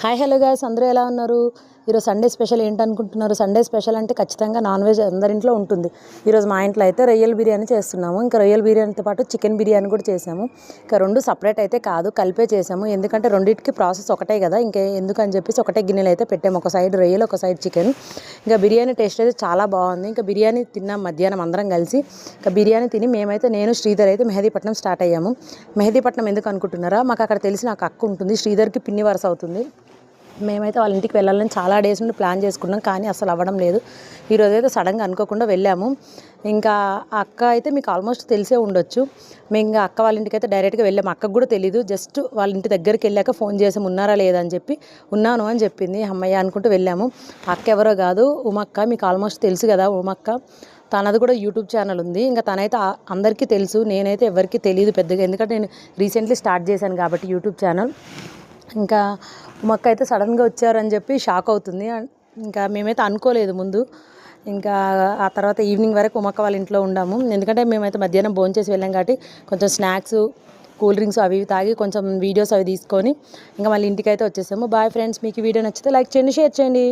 Hi hello guys, అందరూ ఎలా ఉన్నారు? ఈరోజు సండే స్పెషల్ ఏంటనుకుంటున్నారు? సండే స్పెషల్ అంటే ఖచ్చితంగా నాన్ వెజ్ అందరింట్లో ఉంటుంది. ఈరోజు మా ఇంట్లో అయితే రొయ్యల బిర్యానీ చేస్తున్నాము. ఇంకా రొయ్యల బిర్యానీతో పాటు చికెన్ బిర్యానీ కూడా చేసాము. ఇంకా రెండు సపరేట్ అయితే కాదు, కలిపే చేసాము. ఎందుకంటే రెండింటికి ప్రాసెస్ ఒకటే కదా, ఇంకే ఎందుకని చెప్పేసి ఒకటే గిన్నెలు అయితే పెట్టాము. ఒక సైడ్ రొయ్యలు, ఒక సైడ్ చికెన్. ఇంకా బిర్యానీ టేస్ట్ అయితే చాలా బాగుంది. ఇంకా బిర్యానీ తిన్నాం మధ్యాహ్నం అందరం కలిసి. ఇంకా బిర్యానీ తిని నేను శ్రీధర్ అయితే మెహదీపట్నం స్టార్ట్ అయ్యాము. మెహదీపట్నం ఎందుకు అనుకుంటున్నారా? మాకు అక్కడ తెలిసి నాకు అక్క ఉంటుంది, శ్రీధర్కి పిన్ని వరుస అవుతుంది. మేమైతే వాళ్ళ ఇంటికి వెళ్ళాలని చాలా డేస్ నుండి ప్లాన్ చేసుకున్నాం, కానీ అసలు అవ్వడం లేదు. ఈరోజు అయితే సడన్గా అనుకోకుండా వెళ్ళాము. ఇంకా అక్క అయితే మీకు ఆల్మోస్ట్ తెలిసే ఉండొచ్చు. మేము ఇంకా అక్క వాళ్ళ ఇంటికి అయితే డైరెక్ట్గా వెళ్ళాము. అక్కకు కూడా తెలీదు, జస్ట్ వాళ్ళ ఇంటి దగ్గరికి వెళ్ళాక ఫోన్ చేసాము, ఉన్నారా లేదా అని చెప్పి. ఉన్నాను అని చెప్పింది. అమ్మయ్య అనుకుంటూ వెళ్ళాము. అక్క ఎవరో కాదు, ఉమక్క. మీకు ఆల్మోస్ట్ తెలుసు కదా ఉమక్క. తనది కూడా యూట్యూబ్ ఛానల్ ఉంది. ఇంకా తనైతే అందరికీ తెలుసు, నేనైతే ఎవరికి తెలియదు పెద్దగా, ఎందుకంటే నేను రీసెంట్లీ స్టార్ట్ చేశాను కాబట్టి యూట్యూబ్ ఛానల్. ఇంకా ఉమక్క అయితే సడన్గా వచ్చారని చెప్పి షాక్ అవుతుంది. ఇంకా మేమైతే అనుకోలేదు ముందు. ఇంకా ఆ తర్వాత ఈవినింగ్ వరకు ఉమక్క వాళ్ళ ఇంట్లో ఉండాము. ఎందుకంటే మేమైతే మధ్యాహ్నం భోంచేసి వెళ్ళాం కాబట్టి కొంచెం స్నాక్స్, కూల్ డ్రింక్స్ అవి తాగి కొంచెం వీడియోస్ అవి తీసుకొని ఇంకా మళ్ళీ ఇంటికి అయితే వచ్చేసాము. బాయ్ ఫ్రెండ్స్, మీకు వీడియో నచ్చితే లైక్ చేయండి, షేర్ చేయండి.